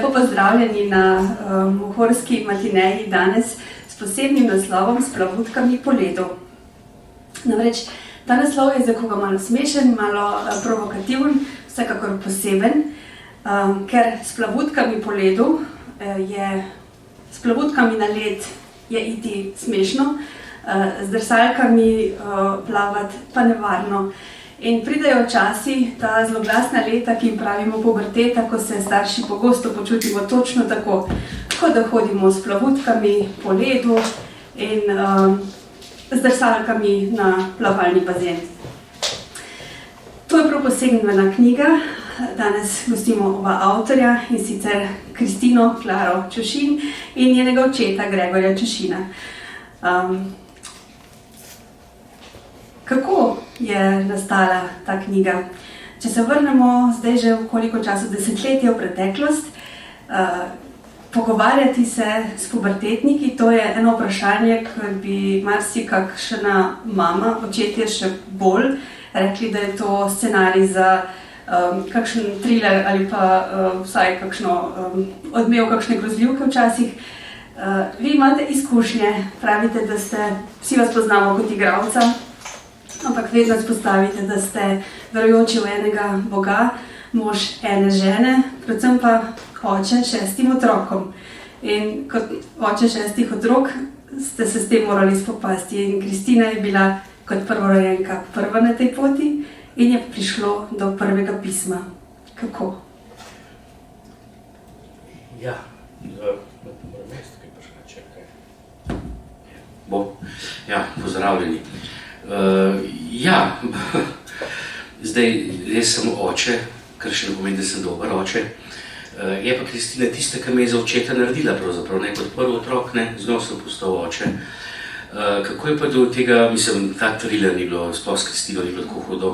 Lepo pozdravljeni na Mohorski matineji danes s posebnim naslovom S plavutkami po ledu. Namreč, ta naslov je za koga malo smešen, malo provokativen, vsekakor poseben, ker s plavutkami po ledu s plavutkami na led je iti smešno, z drsalkami plavati pa nevarno. In pridejo časi, ta zloglasna leta, ki jim pravimo puberteta, ko se starši pogosto počutimo točno tako, kot da hodimo s plavutkami po ledu in z drsalkami na plavalni bazen. To je prav posebna knjiga. Danes gostimo oba avtorja, in sicer Kristino Klaro Čušin in njenega očeta Gregorja Čušina. Kako je nastala ta knjiga? Če se vrnemo zdaj že v koliko času, desetletja v preteklost, pogovarjati se s pubertetniki, to je eno vprašanje, ker bi marsikakšna mama, očetje še bolj, rekli, da je to scenarij za kakšen thriller ali pa vsaj kakšno odmev kakšne grozljivke včasih. Vi imate izkušnje, pravite, da vsi vas poznamo kot igralca, ampak vedno izpostavite, da ste verujoči v enega Boga, mož ene žene, predvsem pa oče 6 otrokom. In kot oče 6 otrok ste se s tem morali spopasti. In Kristina je bila kot prvorojenka prva na tej poti in je prišlo do prvega pisma. Kako? Ja, moram mesta, kaj pa še čekaj. Ja, pozdravljeni. Zdaj, res sem oče, kar še ne pomeni, da sem dober oče. Je pa Kristina tista, ki me je za očeta naredila pravzaprav, ne kot prvi otrok, ne, z njo sem postal oče. Kako je pa do tega, mislim, ta thriller ni bilo, sploh s Kristino ni bilo tako hudo.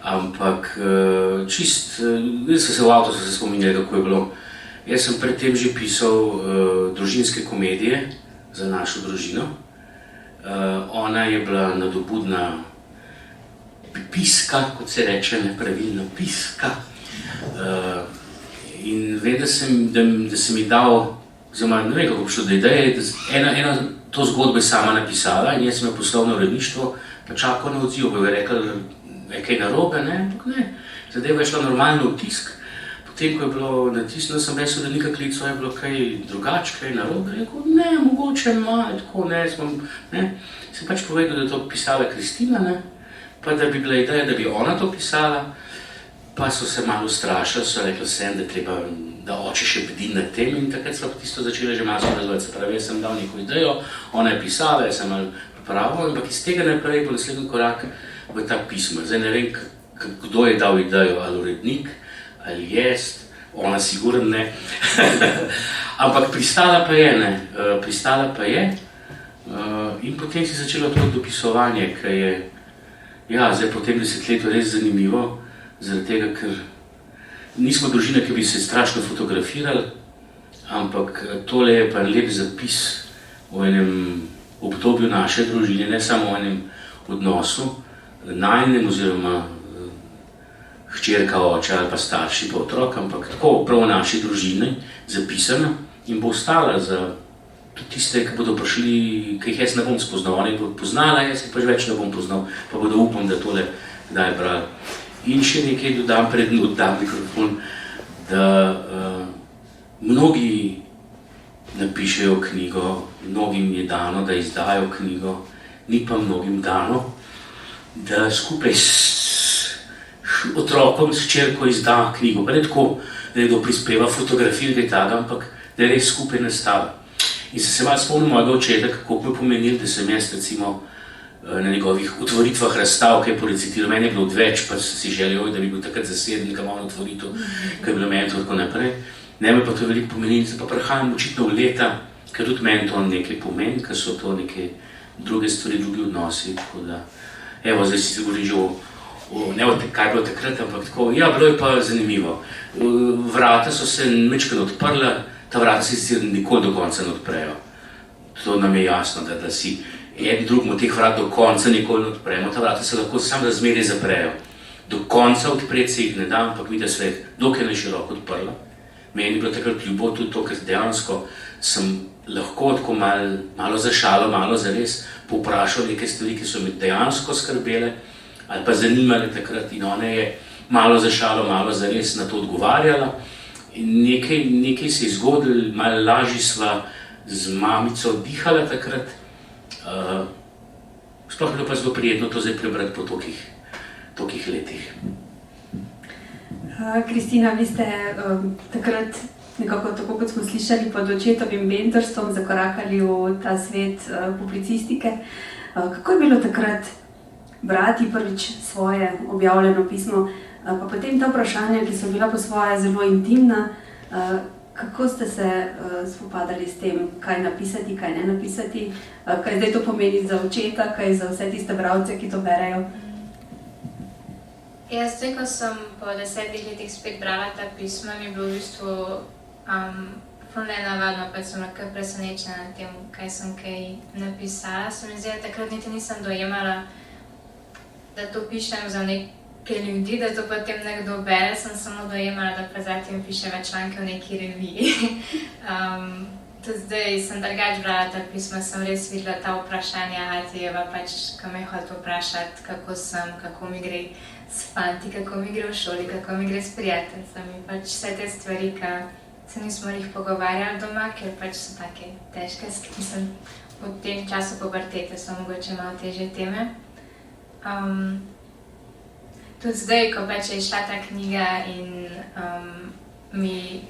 Ampak čist, so se v avtu se spominjali, kako je bilo. Jaz sem predtem že pisal družinske komedije za našo družino. Ona je bila nadobudna piska, kot se reče, nepravilna piska. In ve, da sem ji dal, ne vem, kako prišlo do ideje, ena to zgodbo je sama napisala in jaz sem jo poslal na uredništvo, pa čakal na odziv, pa je rekel, je kaj narobe, ne, ampak ne. Zadeva je šla normalno v tisk. Potem, ko je bilo natisnjeno, sem rekel, da nikak lico je bilo kaj drugače, kaj narobe. Rekel, ne, mogoče malo, tako ne. Sem pač povedal, da je to pisala Kristina, ne, pa da bi bila ideja, da bi ona to pisala, pa so se malo ustrašili, so rekli sem, da treba, da oče še bdi na tem in takrat smo tisto začeli že malo razvojati. Se pravi, jaz sem dal neko idejo, ona je pisala, jaz sem malo pripravil, ampak iz tega naprej bo naslednji korak v ta pisma. Zdaj ne vem, kdo je dal idejo, ali urednik, ali jaz, ona sigurno ne. Ampak pristala pa je, ne, pristala pa je. In potem si začelo to dopisovanje, ki je, zdaj po tem desetletju res zanimivo, zaradi tega, ker nismo družina, ki bi se strašno fotografirali, ampak tole je pa lep zapis o enem obdobju naše družine, ne samo o enem odnosu, najinem oziroma hčerka, oče ali pa starši pa otrok, ampak tako prav o naši družini zapisana in bo ostala za tudi tiste, ki bodo prišli, ki jih jaz ne bom spoznal, oni bodo poznala, jaz jih pač več ne bom poznal, pa bodo upam, da tole kdaj brali. In še nekaj dodam, preden oddam mikrofon, da mnogi napišejo knjigo, mnogim je dano, da izdajo knjigo, ni pa mnogim dano, da skupaj s otrokom, s hčerko izda knjigo. Pa ne tako, da je kdo prispeva fotografijo, kaj tako, ampak da je res skupaj nastala. In se malo spomnim mojega očeta, kako mi je pomenil, da sem jaz recimo na njegovih otvoritvah razstav, kaj je porecitiral. Meni je bilo odveč, pa sem si želel, da bi bil takrat zaseden, kam on otvoritev, kaj je bilo meni to tako naprej. Ne me pa to veliko pomeni, in se pa prehajam očitno v leta, ker tudi meni to nekaj pomeni, ker so to neke druge stvari, drugi odnosi, tako da, evo, zdaj si se govorim že ne o kaj bilo takrat, ampak tako, bilo je pa zanimivo. Vrata so se mečkeno odprla, ta vrata se sicer nikoli do konca ne odprejo. To nam je jasno, da si en drugemu teh vrat do konca nikoli ne odpremo, ta vrata se lahko samo razmerje zaprejo. Do konca odpreti se jih ne da, ampak vidi svet, dokaj je široko odprla. meni je bilo takrat ljubo tudi to, ker dejansko sem lahko tako malo za šalo, malo za res povprašal neke stvari, ki so me dejansko skrbele ali pa zanimale takrat, in ona je malo za šalo, malo za res na to odgovarjala. In nekaj se je zgodilo, malo lažje sva z mamico dihala takrat. Sploh je bilo pa zelo prijetno to zdaj prebrati po tolikih letih. Kristina, vi ste takrat, nekako tako kot smo slišali, pod očetovim mentorstvom zakorakali v ta svet publicistike. Kako je bilo takrat brati prvič svoje objavljeno pismo, pa potem ta vprašanja, ki so bila po svoje zelo intimna, kako ste se spopadali s tem, kaj napisati, kaj ne napisati, kaj zdaj to pomeni za očeta, kaj za vse tiste bralce, ki to berejo? Jaz, zdaj, ko sem po 10 letih spet brala ta pisma, mi je bilo v bistvu ful nenavadno, pa sem lahko presenečena nad tem, kaj sem kaj napisala. Se mi zdi, da takrat niti nisem dojemala, da to pišem za neke ljudi, da to potem nekdo bere, sem samo dojemala, da pa zatem piševa članke v neki reviji. Tudi zdaj sem drugače brala ta pisma, sem res videla ta vprašanja Hatijeva, pač, ko me je hotel vprašati, kako sem, kako mi gre s fanti, kako mi gre v šoli, kako mi gre s prijateljicami. Pač vse te stvari, ki se nismo jih pogovarjali doma, ker pač so take težke, mislim, v tem času pubertete so mogoče malo težje teme. Tudi zdaj, ko pač je išla ta knjiga in mi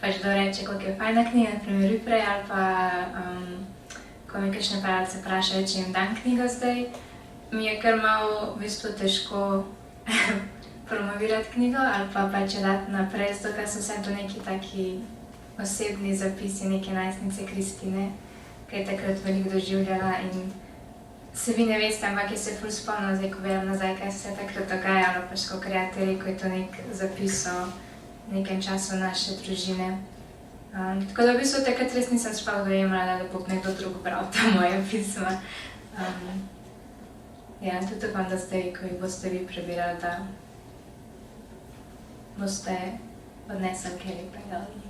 pač kdo reče, koliko je fajna knjiga, na primer prej, ali pa ko mi kakšne bralce vprašajo, če jim dam knjigo zdaj, mi je kar malo v bistvu težko promovirati knjigo ali pa pač dati naprej, zato ker so vse to neki taki osebni zapisi neke najstnice Kristine, ki je takrat veliko doživljala in se vi ne veste, ampak je se ful spomnila, zdaj ko gledam nazaj, kaj se je takrat dogajalo, pač ko kreator rekel, je to nek zapis o nekem času naše družine. Tako da v bistvu takrat res nisem sploh dojemala, da bo nekdo drug bral ta moja pisma. Ja, tudi upam, da zdaj, ko jih boste vi prebirali, da boste odnesli kaj lepega od njih.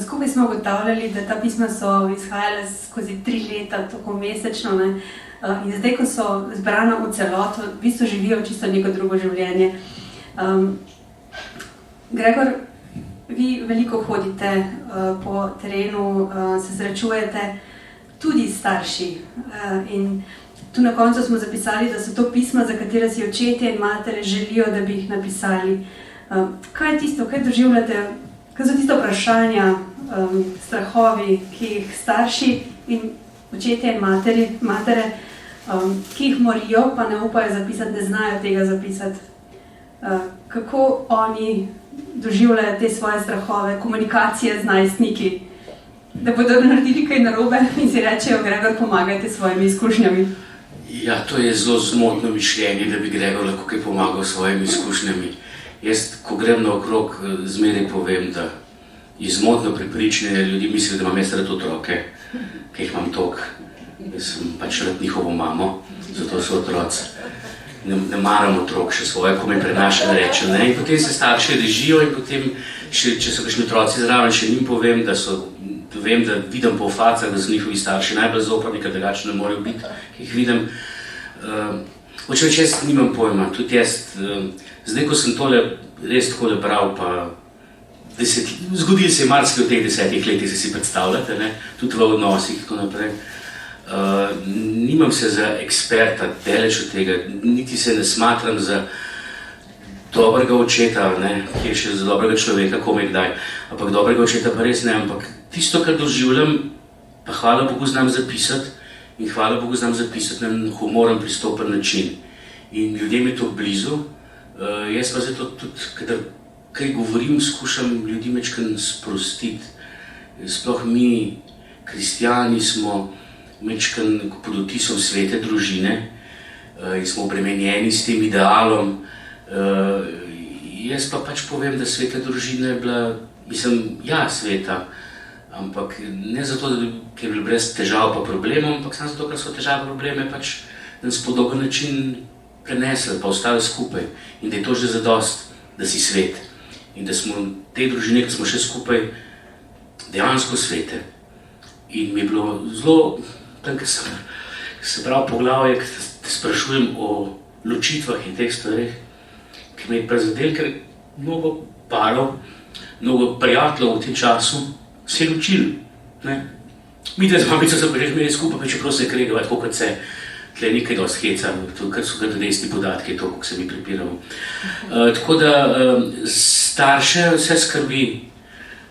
Skupaj smo ugotavljali, da ta pisma so izhajale skozi 3 leta, tako mesečno, ne? In zdaj, ko so zbrana v celoto, v bistvu živijo čisto neko drugo življenje. Gregor, vi veliko hodite po terenu, se srečujete tudi s starši in tu na koncu smo zapisali, da so to pisma, za katere si očetje in matere želijo, da bi jih napisali. Kaj je tisto, kaj doživljate, kaj so tisto vprašanja, strahovi, ki jih starši in očetje in matere, ki jih morijo, pa ne upajo zapisati, ne znajo tega zapisati. Kako oni doživljajo te svoje strahove, komunikacije z najstniki, da bodo naredili kaj narobe in si rečejo, Gregor, pomagajte s svojimi izkušnjami. Ja, to je zelo zmotno mišljenje, da bi Gregor lahko kaj pomagal s svojimi izkušnjami. Jaz, ko grem naokrog, zmeraj povem, da je zmotno prepričanje, ljudi mislijo, da imam jaz rad otroke, ki jih imam toliko. Jaz sem pač rad njihovo mamo, zato so otroci. Ne maram otrok še svoje, ko me prenaša, ne rečem, ne. In potem se starši režijo in potem, če so kakšni otroci zraven, še njim povem, da vidim po facah, da so njihovi starši najbolj zoprni, ker drugače ne morejo biti, ki jih vidim. Hočem reči, jaz nimam pojma, tudi jaz, zdaj, ko sem tole res takole bral, pa zgodilo se je marsikaj v teh 10 letih, se si predstavljate, ne, tudi v odnosih in tako naprej. Nimam se za eksperta, daleč od tega, niti se ne smatram za dobrega očeta, ne, ki je še za dobrega človeka, komaj kdaj, ampak dobrega očeta pa res ne, ampak tisto, kar doživljam, pa hvala Bogu znam zapisati in hvala Bogu znam zapisati na humoren, pristopen način. In ljudem je to blizu, jaz pa zato tudi, kadar kaj govorim, skušam ljudi majčkeno sprostiti. Sploh mi, kristjani, smo majčkeno pod vtisom svete družine in smo obremenjeni s tem idealom. Jaz pa pač povem, da sveta družina je bila, mislim, ja, sveta, ampak ne zato, ker bi brez težav pa problemov, ampak samo zato, ker so težave in probleme pač na spodoben način prenesli, pa ostali skupaj in da je to že zadost, da si svet. in da smo te družine, ki smo še skupaj, dejansko svete. In mi je bilo zelo, tam, ker se pravi poglavje, ki te sprašujem o ločitvah in teh stvarih, ki me je prizadel, ker mnogo parov, mnogo prijateljev v tem času se je ločili. Mi dve z mamico so pa že imeli skupaj, čeprav se je kregali, tako kot se. Tle nekaj dosti heca, kar so kar resni podatki, to, kako se mi prepiramo. Tako da starše vse skrbi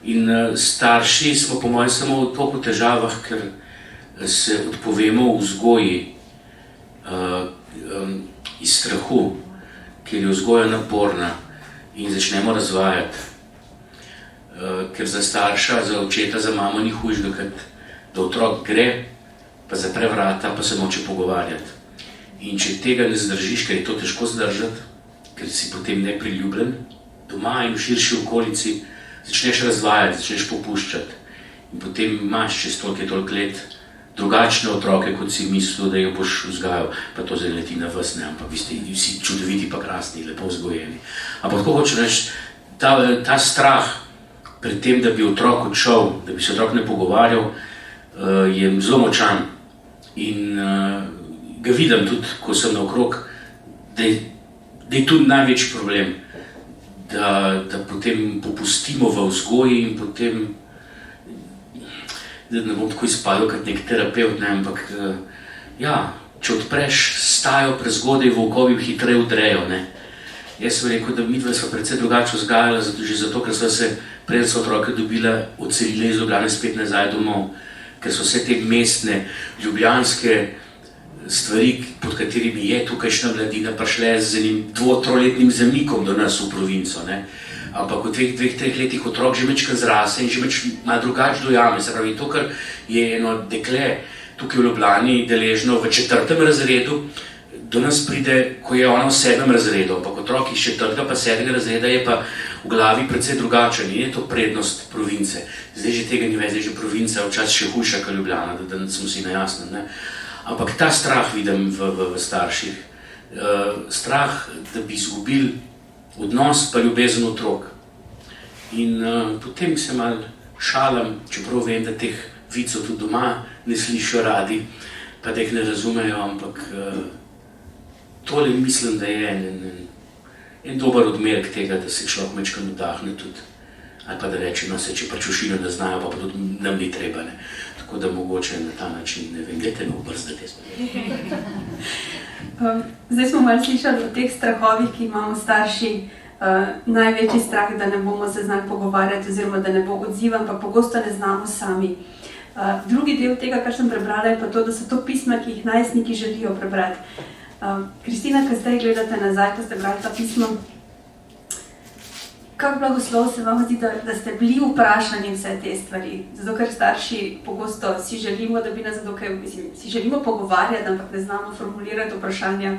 in starši smo po mojem samo toliko v težavah, ker se odpovemo v vzgoji iz strahu, ker je vzgoja naporna in začnemo razvajati. Ker za starša, za očeta, za mamo ni hujšega, da otrok gre, pa zapre vrata, pa se noče pogovarjati. In če tega ne zdržiš, ker je to težko zdržati, ker si potem nepriljubljen, doma in v širši okolici, začneš razvajati, začneš popuščati. In potem imaš čez toliko let drugačne otroke, kot si mislil, da jo boš vzgajal. Pa to zdaj leti na vas, ampak vi ste vsi čudoviti pa krasni, lepo vzgojeni. Ampak tako hoče reči, ta strah pred tem, da bi otrok odšel, da bi se otrok ne pogovarjal, je zelo močan. In ga vidim tudi, ko sem naokrog, da je tudi največji problem, da potem popustimo v vzgoji in potem, da ne bom tako izpadel kot nek terapeut, ampak če odpreš stajo prezgodaj, volkovi hitreje udrejo. Jaz sem rekel, da midva sva predvsej drugače vzgajala, že zato, ker sva se pred so otroke dobila, odselila iz Ljubljane spet nazaj domov, ker so vse te mestne, ljubljanske stvari, pod katerimi je tukajšnja mladina prišle z enim 2-3-letnim zemljikom do nas v provinco. Ampak v 2-3 letih otrok že mečkaj zrase in že malo drugače dojame. Se pravi, to, kar je eno dekle tukaj v Ljubljani deležno v 4. razredu, do nas pride, ko je ona v 7. razredu, ampak otrok iz 4. pa 7. razreda je pa v glavi precej drugačen in je to prednost province. Zdaj že tega ni več, zdaj že provinca včasih še hujša kot Ljubljana, da smo si na jasnem. Ampak ta strah vidim v starših. Strah, da bi izgubili odnos pa ljubezen otrok. In potem se malo šalim, čeprav vem, da teh vicov tudi doma ne slišijo radi, pa da jih ne razumejo, ampak tole mislim, da je en dober odmerek tega, da se človek mečkaj vdahne tudi. Ali pa da reče, no se, če pač ušino ne znajo, pa tudi nam ni treba. Tako da mogoče na ta način, ne vem, gledajte me obrzdati. Zdaj smo malo slišali o teh strahovih, ki imamo starši. Največji strah, da ne bomo se znali pogovarjati oziroma da ne bo odziva, pa pogosto ne znamo sami. Drugi del tega, kar sem prebrala, je pa to, da so to pisma, ki jih najstniki želijo prebrati. Kristina, ko zdaj gledate nazaj, ko ste brali ta pisma, kak blagoslov se vam zdi, da ste bili vprašani vse te stvari? Zato, ker starši pogosto si želimo, da bi nas si želimo pogovarjati, ampak ne znamo formulirati vprašanja,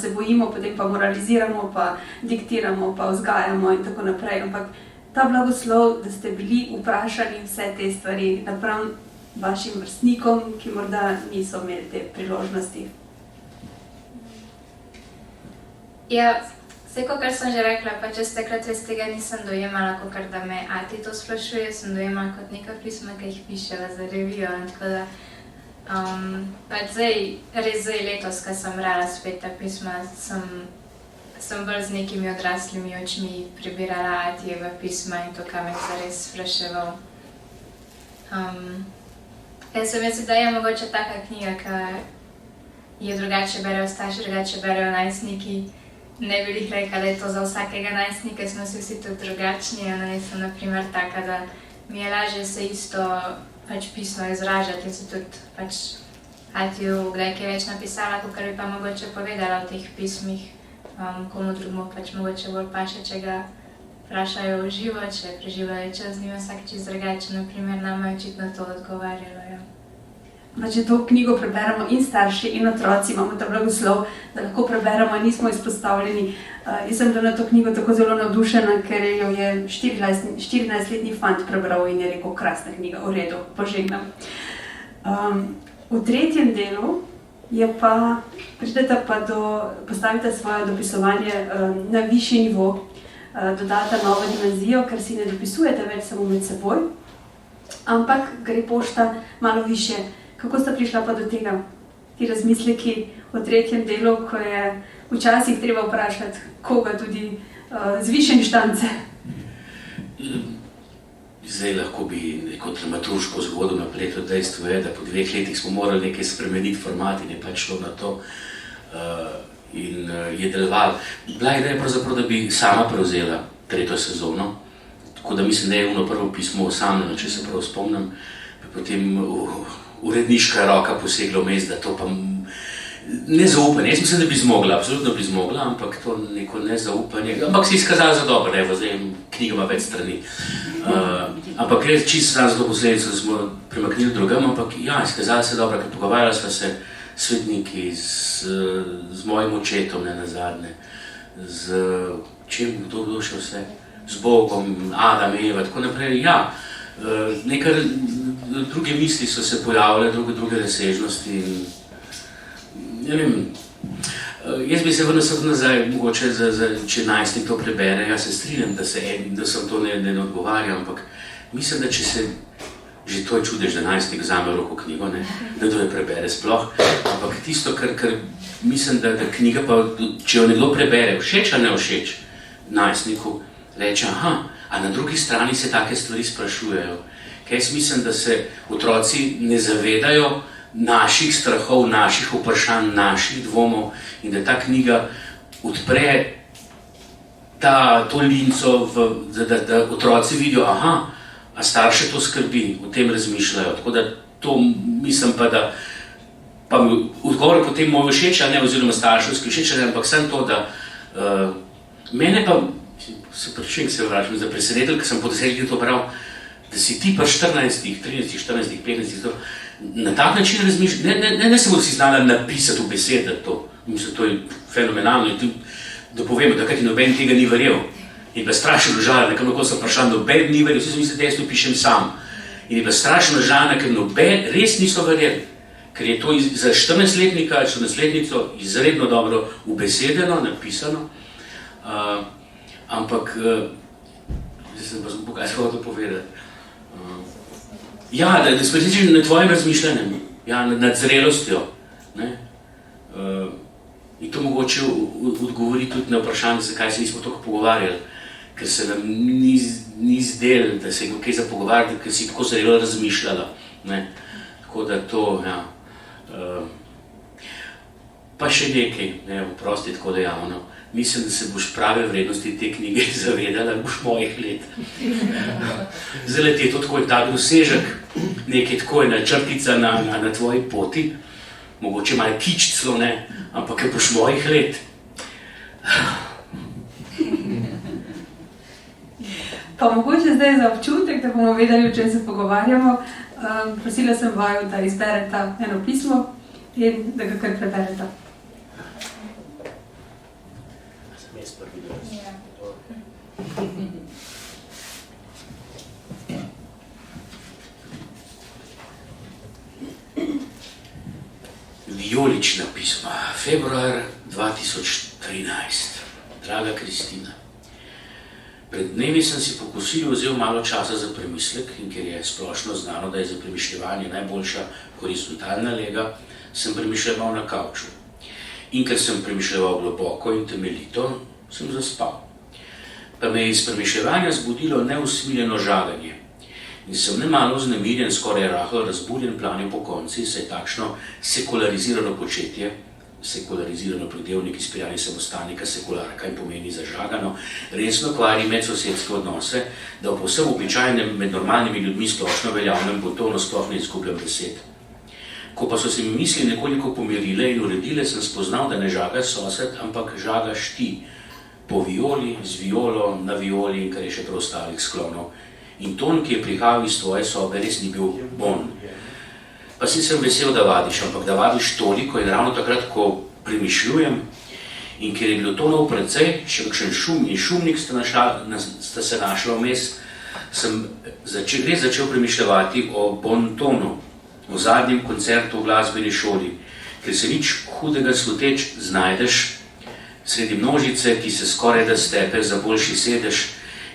se bojimo, potem pa moraliziramo, pa diktiramo, pa vzgajamo in tako naprej. Ampak ta blagoslov, da ste bili vprašani vse te stvari napram vašim vrstnikom, ki morda niso imeli te priložnosti. Ja, vse, kar sem že rekla, pa čez takrat res tega nisem dojemala, kakor da me ati to sprašuje, sem dojemala kot neka pisma, ki jih pišela za revijo. Tako da, pač res zdaj letos, ko sem brala spet ta pisma, sem bolj z nekimi odraslimi očmi prebirala atijeva pisma in to, kar me zares spraševal. Jaz se mi zdi, da je mogoče taka knjiga, ki je drugače berejo starši, drugače berejo najstniki. Ne bi jih rekla, da je to za vsakega najstnika, smo si vsi tudi drugačni. Jaz sem na primer taka, da mi je lažje se isto pač pismo izražati in se tudi pač atiju kdaj kaj več napisala, kakor bi pa mogoče povedala v teh pismih, komu drugmu pač mogoče bolj paše, če ga vprašajo v živo, če preživljajo čas z njim vsak čist drugače. Na primer, nama je očitno to odgovarjalo. Če to knjigo preberemo in starši in otroci, imamo ta blagoslov, da lahko preberemo in nismo izpostavljeni. Jaz sem bila na to knjigo tako zelo navdušena, ker jo je 14-letni fant prebral in je rekel, krasna knjiga, v redu, požegnam. V tretjem delu je pa, pridete pa postavite svoje dopisovanje na višji nivo. dodata novo dimenzijo, ker si ne dopisujete več samo med seboj, ampak gre pošta malo više. Kako sta prišla pa do tega? Ti razmisleki o tretjem delu, ko je včasih treba vprašati koga tudi z više inštance? Zdaj lahko bi neko dramaturško zgodbo napletel. Dejstvo je, da po 2 letih smo morali nekaj spremeniti format in je pač šlo na to in je deloval. Bila ideja pravzaprav, da bi sama prevzela 3. sezono, tako da mislim, da je ono prvo pismo osamljeno, če se prav spomnim, potem uredniška roka posegla vmes, da to pa nezaupanje. Jaz mislim, da bi zmogla, absolutno bi zmogla, ampak to neko nezaupanje, ampak se je izkazalo za dobro, evo, zdaj knjiga ima več strani. Ampak res čisto samo za to posledico, da smo premaknili drugam, ampak ja, izkazalo se dobro, ker pogovarjali sva se svetniki z mojim očetom, ne nazadnje, z čim, kdo še vse, z Bogom, Adam, Eva, tako naprej, ja. Nekaj druge misli so se pojavile, druge razsežnosti in ne vem, jaz bi se vrnil nazaj, mogoče, če najstnik to prebere, jaz se strinjam, da sem to ne odgovarjal, ampak mislim, da če se, že to je čudež, da najstnik vzame v roko knjigo, ne, da to je prebere sploh, ampak tisto, kar mislim, da knjiga pa, če jo nekdo prebere, všeč ali ne všeč najstniku, reče, aha, a na drugi strani se take stvari sprašujejo. Ker jaz mislim, da se otroci ne zavedajo naših strahov, naših vprašanj, naših dvomov in da ta knjiga odpre to linco, da otroci vidijo, aha, a starše to skrbi, o tem razmišljajo. Tako da to mislim pa, da pa odgovor potem moj všeč, ne, oziroma starševski všeč, ampak sem to, da mene pa, se pričujem, se vračam, za presenetelj, ker sem po 10 letih to bral, da si ti pa 14, 13, 14, 15, na tak način razmišljati, ne samo da si znala napisati v besede to, mislim, to je fenomenalno in tudi, da povemo, takrat noben tega ni verjel in je bila strašno užaljena, ker lahko sem vprašan, noben ni verjel, vsi so mislili, da jaz to pišem sam in je bila strašno užaljena, ker noben res niso verjeli, ker je to za 14-letnika, 14-letnico izredno dobro ubesedeno, napisano, ampak, zdaj sem pa zbog, kaj se hotel povedati. Ja, da spresičim nad tvojim razmišljanjem, ja, nad zrelostjo, ne. In to mogoče odgovori tudi na vprašanje, zakaj se nismo toliko pogovarjali, ker se nam ni zdelo, da se je kaj za pogovarjati, ker si tako zrelo razmišljala, ne. Tako da to, ja. Pa še nekaj, ne, oprosti tako dejavno. Mislim, da se boš prave vrednosti te knjige zavedala, boš mojih let. Zdaj ti je to tako tak dosežek, nekaj tako je načrtica na tvoji poti, mogoče malo kič celo, ne, ampak je boš mojih let. Pa mogoče zdaj za občutek, da bomo vedeli, o čem se pogovarjamo, prosila sem vaju, da izbereta eno pismo in da ga kar prebereta. Vijolična pisma, februar 2013. Draga Kristina, pred dnevi sem si po kosilu vzel malo časa za premislek in ker je splošno znano, da je za premišljevanje najboljša horizontalna lega, sem premišljeval na kavču. In ker sem premišljeval globoko in temeljito, sem zaspal. Pa me je iz premišljevanja zbudilo neusmiljeno žaganje. In sem nemalo vznemirjen, skoraj rahlo razburjen planil po konci, saj takšno sekularizirano početje, sekularizirano pridevnik izpiranje samostanika, sekularka in pomeni zažagano, resno kvari medsosedske odnose, da v povsem običajnem med normalnimi ljudmi splošno veljavnem botonu sploh ne izgubljam besed. Ko pa so se mi misli nekoliko pomirile in uredile, sem spoznal, da ne žagaš sosed, ampak žagaš ti, po violi, z violo, na violi in kar je še preostalih sklonov. In ton, ki je prihajal iz tvoje sobe, res ni bil bon. Pa si sem vesel, da vadiš, ampak da vadiš toliko in ravno takrat, ko premišljujem in ker je bilo tonov precej, še kakšen šum in šumnik sta se našla vmes, sem res začel premišljevati o bon tonu, o zadnjem koncertu v glasbeni šoli, ker se nič hudega sluteč znajdeš, Sredi množice, ki se skoraj da stepe za boljši sedež,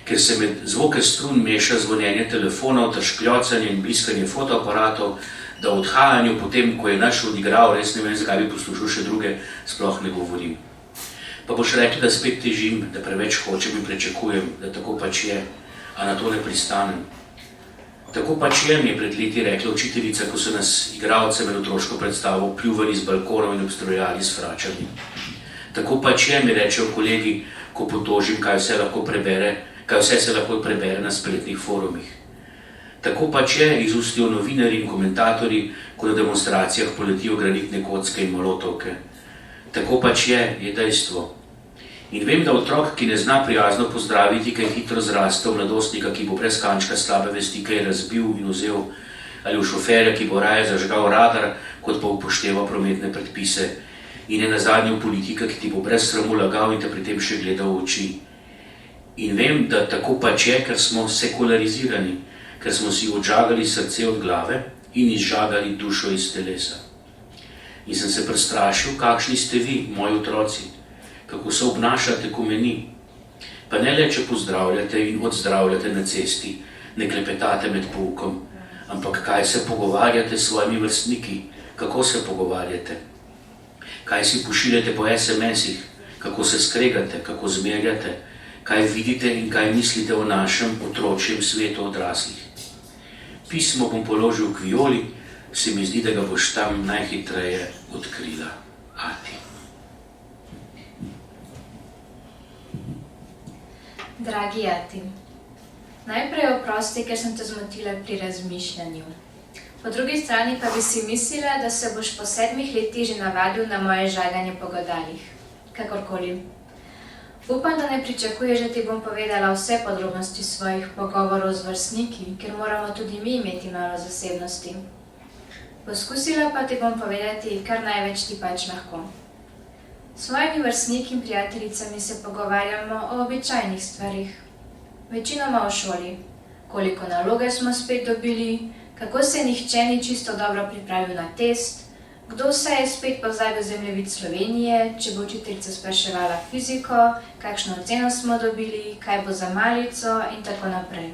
ker se med zvoke strun meša zvonjenje telefonov, ter škljocanje in bliskanje fotoaparatov, da o odhajanju potem, ko je naš odigral, res ne vem, zakaj bi poslušal še druge, sploh ne govorim. Pa boš rekel, da spet težim, da preveč hočem in pričakujem, da tako pač je, a na to ne pristanem. Tako pač je, mi je pred leti rekla učiteljica, ko so nas igralce med otroško predstavo pljuvali z balkonov in obstrojali s fračami. Tako pač je, mi rečejo kolegi, ko potožim, kaj vse se lahko prebere na spletnih forumih. Tako pač je, izustijo novinarji in komentatorji, ko na demonstracijah poletijo granitne kocke in molotovke. Tako pač je dejstvo. In vem, da otrok, ki ne zna prijazno pozdraviti, kaj hitro zraste v mladostnika, ki bo brez kančka slabe vesti, kaj razbil in vzel, ali v šoferja, ki bo raje zažgal radar, kot pa upošteval prometne predpise, in je nazadnje v politika, ki ti bo brez sramu lagal in te pri tem še gledal v oči. In vem, da tako pač je, ker smo sekularizirani, ker smo si odžagali srce od glave in izžagali dušo iz telesa. In sem se prestrašil, kakšni ste vi, moji otroci, kako se obnašate, ko me ni. Pa ne le, če pozdravljate in odzdravljate na cesti, ne klepetate med poukom, ampak kaj se pogovarjate s svojimi vrstniki, kako se pogovarjate, kaj si pošiljate po SMS-ih, kako se skregate, kako zmerjate, kaj vidite in kaj mislite o našem otročjem svetu odraslih. Pismo bom položil k Violi, se mi zdi, da ga boš tam najhitreje odkrila. Ati. Dragi Ati, najprej oprosti, ker sem te zmotila pri razmišljanju. Po drugi strani pa bi si mislila, da se boš po 7 letih že navadil na moje žaganje po godalih. Kakorkoli. Upam, da ne pričakuješ, da ti bom povedala vse podrobnosti svojih pogovorov z vrstniki, ker moramo tudi mi imeti malo zasebnosti. Poskusila pa ti bom povedati, kar največ ti pač lahko. S svojimi vrstniki in prijateljicami se pogovarjamo o običajnih stvarih. Večinoma o šoli, koliko naloge smo spet dobili, kako se nihče ni čisto dobro pripravil na test, kdo vse je spet pozabil zemljevid Slovenije, če bo učiteljica spraševala fiziko, kakšno oceno smo dobili, kaj bo za malico in tako naprej.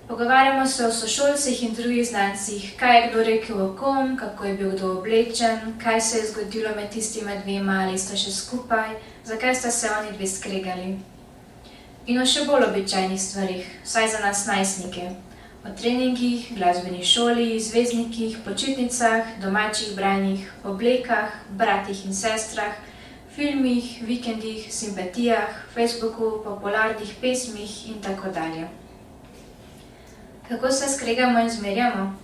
Pogovarjamo se o sošolcih in drugih znancih, kaj je kdo rekel o kom, kako je bil kdo oblečen, kaj se je zgodilo med tistima dvema ali sta še skupaj, zakaj sta se oni dve skregali. In o še bolj običajnih stvarih, vsaj za nas najstnike. O treningih, glasbeni šoli, zvezdnikih, počitnicah, domačih branjih, oblekah, bratih in sestrah, filmih, vikendih, simpatijah, Facebooku, popularnih pesmih in tako dalje. Kako se skregamo in zmerjamo?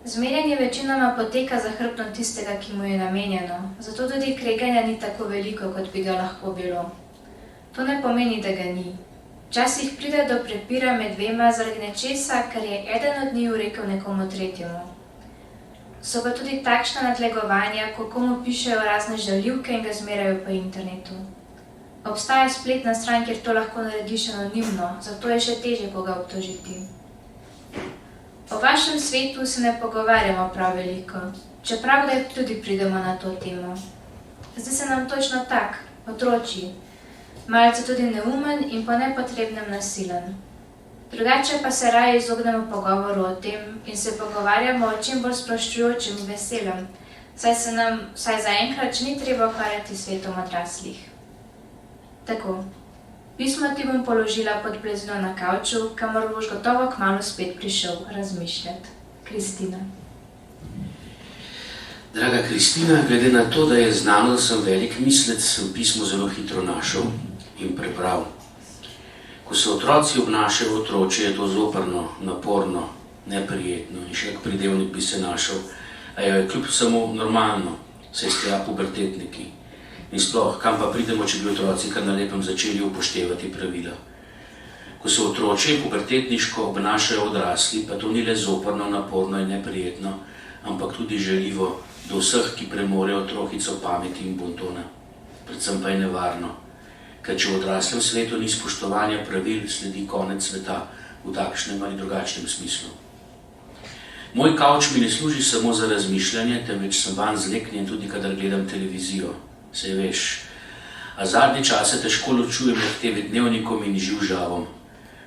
Zmerjanje večinoma poteka za hrbtom tistega, ki mu je namenjeno, zato tudi kreganja ni tako veliko, kot bi ga lahko bilo. To ne pomeni, da ga ni. Včasih pride do prepira med dvema zaradi nečesa, kar je eden od njiju rekel nekomu tretjemu. So pa tudi takšna nadlegovanja, ko komu pišejo razne žaljivke in ga zmerajo po internetu. Obstaja spletna stran, kjer to lahko narediš anonimno, zato je še težje koga obtožiti. O vašem svetu se ne pogovarjamo prav veliko, čeprav da tudi pridemo na to temo. Zdi se nam točno tak, otročji, malce tudi neumen in po nepotrebnem nasilen. Drugače pa se raje izognemo pogovoru o tem in se pogovarjamo o čim bolj sproščujočem in veselem, saj se nam vsaj zaenkrat ni treba ukvarjati s svetom odraslih. Tako. Pismo ti bom položila pod blazino na kavču, kamor boš gotovo kmalu spet prišel razmišljati. Kristina. Draga Kristina, glede na to, da je znano, da sem velik mislec, sem pismo zelo hitro našel in prebral. Ko se otroci obnašajo otroče, je to zoprno, naporno, neprijetno in še kak pridevnik bi se našel, a je kljub samo normalno, saj ste pubertetniki. In sploh, kam pa pridemo, če bi otroci kar na lepem začeli upoštevati pravila. Ko se otroče in pubertetniško obnašajo odrasli, pa to ni le zoprno, naporno in neprijetno, ampak tudi žaljivo do vseh, ki premorejo trohico pameti in bontona. Predvsem pa je nevarno, ker če v odraslem svetu ni spoštovanja pravil, sledi konec sveta v takšnem ali drugačnem smislu. Moj kavč mi ne služi samo za razmišljanje, temveč sem vanj zleknjen tudi, kadar gledam televizijo. Saj veš, A zadnje čase težko ločujem med TV Dnevnikom in Živžavom.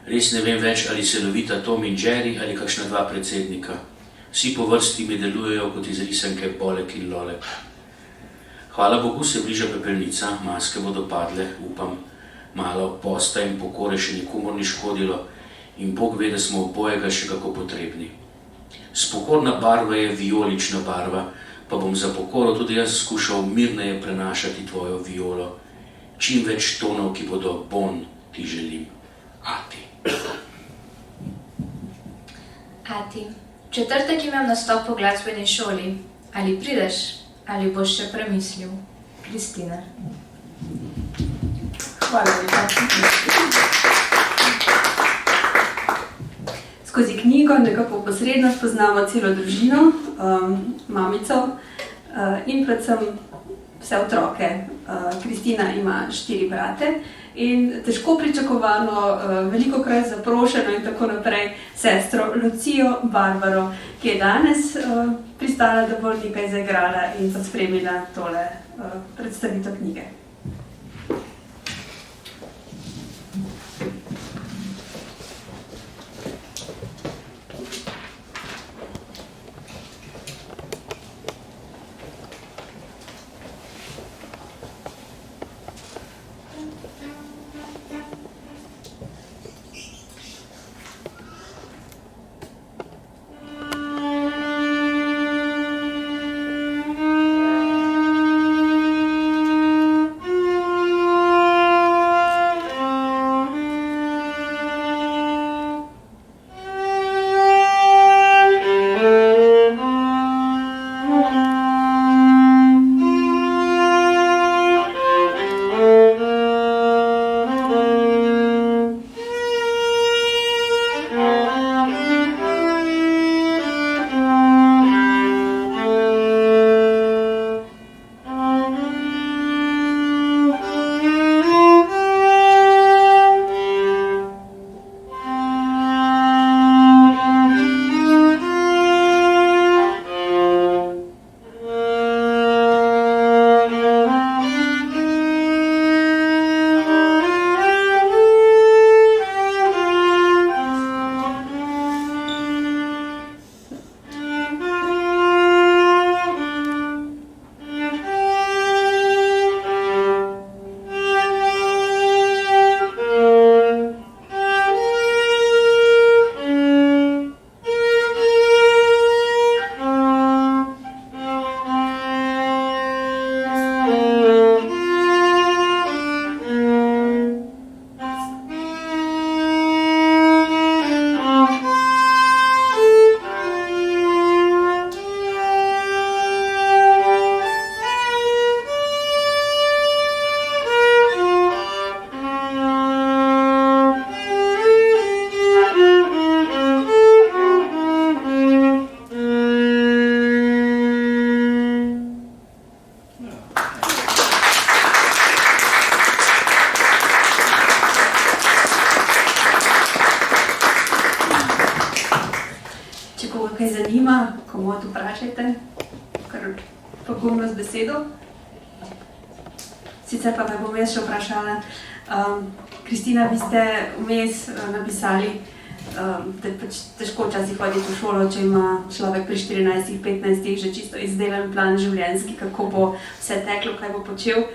Res ne vem več, ali se lovita Tom in Jerry ali kakšna dva predsednika. Vsi po vrsti mi delujejo kot iz risanke Bolek in Lolek. Hvala Bogu se bliža pepelnica, maske bodo padle, upam. Malo posta in pokore še nikomor ni škodilo in Bog ve, da smo obojega še kako potrebni. Spokorna barva je vijolična barva, pa bom za pokoro tudi jaz skušal mirneje prenašati tvojo violo. Čim več tonov, ki bodo bon, ti želim. Ati. Ati, v četrtek imam nastop v glasbeni šoli. Ali prideš, ali boš še premislil? Kristina. Hvala lepa. Skozi knjigo nekako posredno spoznamo celo družino, mamico in predvsem vse otroke. Kristina ima 4 brate in težko pričakovano, velikokrat zaprošeno in tako naprej sestro Lucijo Barbaro, ki je danes pristala, da bo nekaj zaigrala in pospremila tole predstavitev knjige. Kaj zanima, komod vprašajte, kar pogumno z besedo. Sicer pa me bom jaz še vprašala. Kristina, vi ste vmes napisali, da pač težko včasih hoditi v šolo, če ima človek pri 14-15 že čisto izdelan plan življenjski, kako bo vse teklo, kaj bo počel.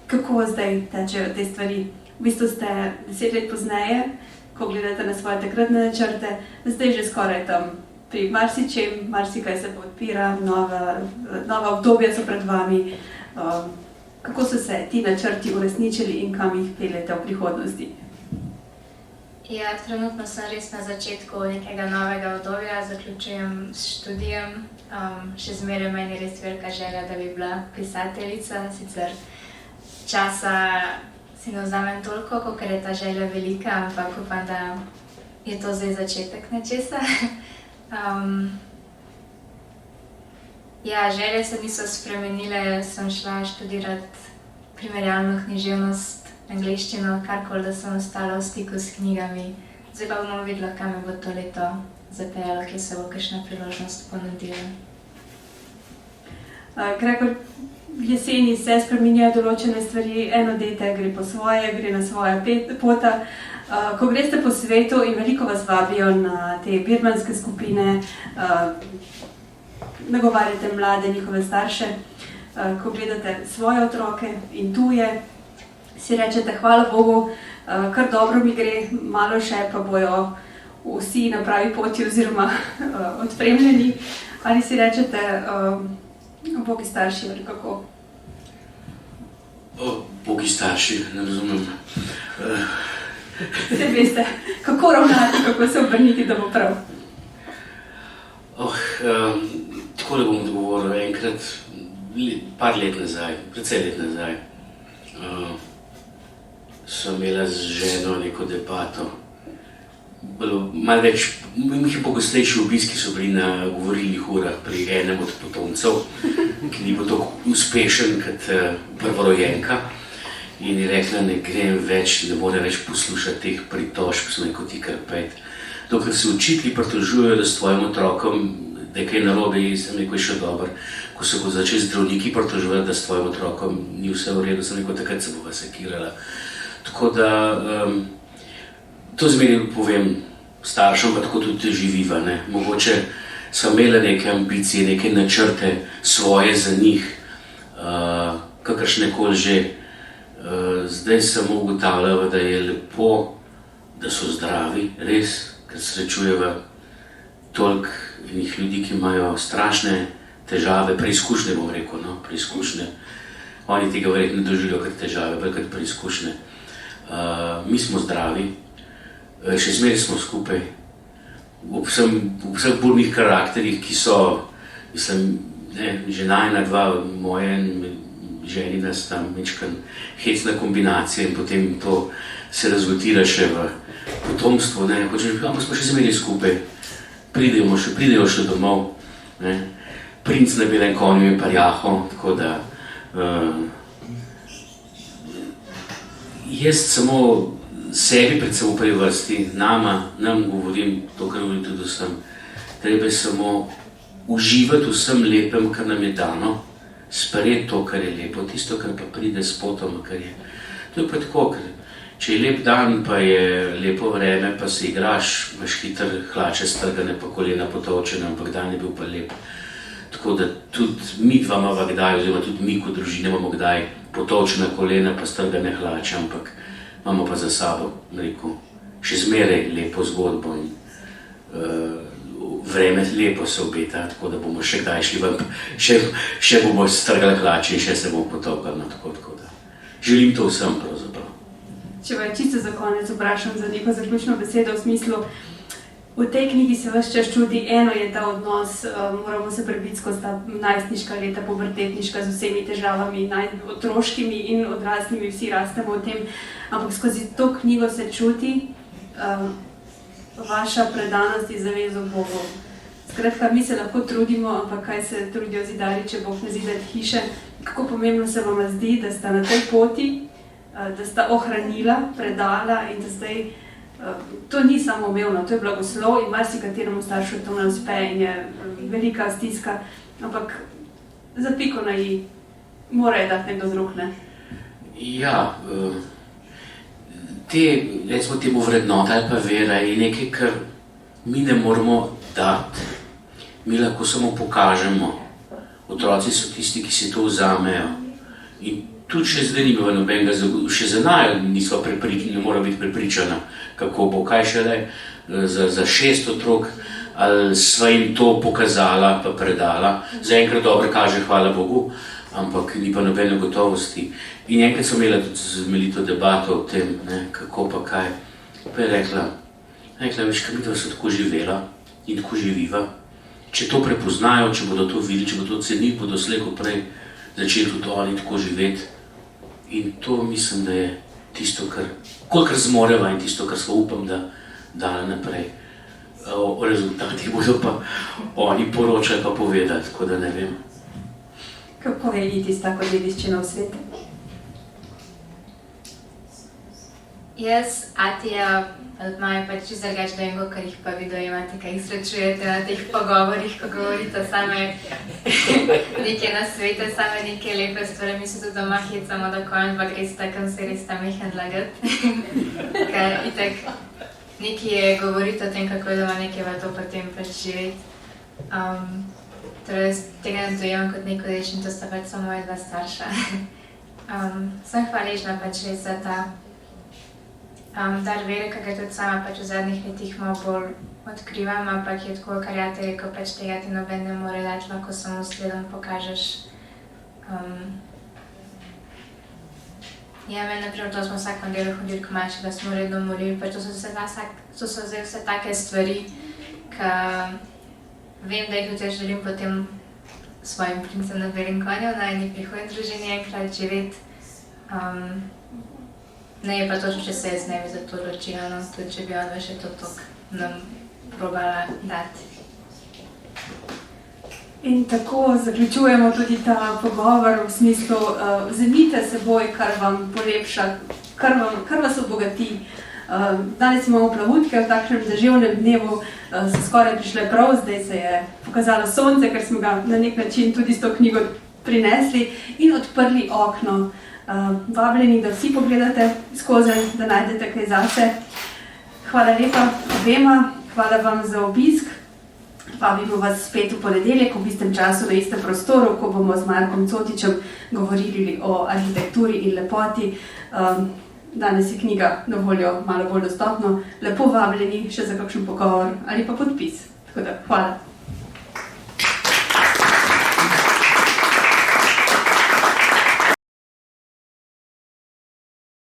Kako zdaj tečejo te stvari? V bistvu ste 10 let pozneje, ko gledate na svoje takratne načrte, zdaj že skoraj tam pri marsičem, marsikaj se podpira, nova obdobja so pred vami. Kako so se ti načrti uresničili in kam jih peljete v prihodnosti? Ja, trenutno sem res na začetku nekega novega obdobja, zaključujem s študijem. Še zmeraj meni res velika želja, da bi bila pisateljica, sicer časa si ne vzamem toliko, kolikor je ta želja velika, ampak upam, da je to zdaj začetek nečesa. Ja, želje se niso spremenile, sem šla študirati primerjalno književnost, angleščino, karkoli, da sem ostala v stiku s knjigami. Zdaj pa bomo videla, kam me bo to leto zapeljalo, kje se bo kakšna priložnost ponudila. Gregor, jeseni se spreminjajo določene stvari, eno dete gre po svoje, gre na svoje pota. Ko greste po svetu in veliko vas vabijo na te birmanske skupine, nagovarjate mlade, njihove starše, ko gledate svoje otroke in tuje, si rečete, hvala Bogu, kar dobro mi gre, malo še pa bojo vsi na pravi poti oziroma odpremljeni, ali si rečete, Bogi starši ali kako? Bogi starši, ne razumem. Vse veste, kako ravnati, kako se obrniti, da bo prav. Takole bom odgovoril, enkrat, par let nazaj, precej let nazaj, sem imela z ženo neko debato. Malo več, pogostejši obiski so bili na govorilnih urah pri enem od potomcev, ki ni bil tako uspešen kot prvorojenka. In je rekla, ne grem več, ne more več poslušati teh pritožb, sem rekel, ti kar pet. Dokler se učitelji pritožujejo, da s tvojim otrokom, da je kaj narobe, sem rekel, je še dobro. Ko se bo začeli zdravniki pritoževati, da s tvojim otrokom ni vse v redu, sem rekel, takrat se bova sekirala. Tako da, to zmeraj povem staršem, pa tako tudi živiva, ne. Mogoče sva imela neke ambicije, neke načrte svoje za njih, kakršnekoli že. Zdaj samo ugotavljava, da je lepo, da so zdravi, res, ker srečujeva toliko enih ljudi, ki imajo strašne težave, preizkušnje bom rekel, no, preizkušnje. Oni tega verjetno ne doživljajo kot težave, bolj kot preizkušnje. Mi smo zdravi, še zmeraj smo skupaj, v vseh burnih karakterih, ki so, mislim, ne, že najina dva moje, ženina sta mečkan hecna kombinacija in potem to se razgotira še v potomstvu, ne, ampak smo še zmeraj skupaj, pridejo še domov, ne, princ na belem konju je parjaho, tako da jaz samo sebi predvsem v prvi vrsti, nam govorim to, kar govorim tudi vsem, treba je samo uživati vsem lepem, kar nam je dano, sprejeti to, kar je lepo, tisto, kar pa pride s potoma, kar je. To je pa tako, ker če je lep dan, pa je lepo vreme, pa se igraš, imaš hiter hlače strgane, pa kolena potovčene, ampak dan je bil pa lep. Tako da tudi mi dva imava kdaj, oziroma tudi mi kot družine imamo kdaj potovčena kolena, pa strgane hlače, ampak imamo pa za sabo, rekel, še zmeraj lepo zgodbo in vreme lepo se obeta, tako da bomo še kdaj šli ven, še bomo strgali hlače in še se bomo potovkali, no, tako da. Želim to vsem pravzaprav. Če vas čisto za konec vprašam za neko zaključno besedo v smislu, v tej knjigi se ves čas čuti, eno je ta odnos, moramo se prebiti skozi ta najstniška leta, pubertetniška, z vsemi težavami, otroškimi in odraslimi, vsi rastemo v tem, ampak skozi to knjigo se čuti vaša predanost in zavezo Bogu. Skratka, mi se lahko trudimo, ampak kaj se trudijo zidarji, če Bog ne zida hiše. Kako pomembno se vam zdi, da sta na tej poti, da sta ohranila, predala in da zdaj, to ni samoumevno, to je blagoslov in marsikateremu staršu to ne uspe in je velika stiska, ampak za piko na i mora je dati nekdo drug, ne? Ja, te, recimo temu vrednota ali pa vera je nekaj, kar mi ne moramo dati. Mi lahko samo pokažemo. Otroci so tisti, ki si to vzamejo. In tudi še zdaj nima nobenega, še za naj nisva prepričana, ne mora biti prepričana, kako bo, kaj šele za 6 otrok, ali sva jim to pokazala pa predala. Zaenkrat dobro kaže, hvala Bogu, ampak ni pa nobene gotovosti. In enkrat so imeli to debato o tem, ne, kako pa kaj. Pa je rekla, veš, kaj midva so tako živela in tako živiva. Če to prepoznajo, če bodo to videli, če bodo to cenili, bodo slej ko prej začeli tudi oni tako živeti. In to mislim, da je tisto, kolikor zmoreva in tisto, kar sva upam, da dala naprej. O rezultatih bodo pa oni poročali pa povedali, tako da ne vem. Kako je iti s tako dediščino v svet? Jaz, Atija, od Maja pač čisto drugače dojenko, ker jih pa vi dojemate, kaj jih srečujete na teh pogovorih, ko govorite same neke nasvete, same neke lepe stvari. Mi se tudi doma hecamo do konj, pa res takem se res tam jih nadlagati. Ker itak nekaj je govoriti o tem, kako je doma nekaj pa to potem pač živeti. Torej, tega ne dojemam kot neko reč in to sta pač samo moja dva starša. Sem hvaležna pač res za ta dar vere, ki ga tudi sama pač v zadnjih letih malo bolj odkrivam, ampak je tako, kar Jate rekel, pač tega ti noben ne more dati, lahko samo sledom pokažeš. Ja, meni naprimer, to smo vsak nedeljo hodili k maši, da smo redno molili, pač to so zdaj vse take stvari, ki vem, da jih tudi želim potem svojim princem na belim konju, na eni prihodnji družini enkrat živeti. Ne je pa točno, če se jaz ne bi za to odločila, no, tudi če bi ona še to toliko nam probala dati. In tako zaključujemo tudi ta pogovor v smislu, vzemite seboj, kar vam polepša, kar vas obogati. Danes imamo plavutke, v takšnem deževnem dnevu so skoraj prišle prav, zdaj se je pokazalo sonce, ker smo ga na nek način tudi s to knjigo prinesli in odprli okno. Vabljeni, da vsi pogledate skozi, da najdete kaj zase. Hvala lepa obema, hvala vam za obisk. Vabimo vas spet v ponedeljek v istem času, v istem prostoru, ko bomo z Markom Cotičem govorili o arhitekturi in lepoti. Danes je knjiga na voljo malo bolj dostopno. Lepo vabljeni še za kakšen pogovor ali pa podpis. Tako da, hvala.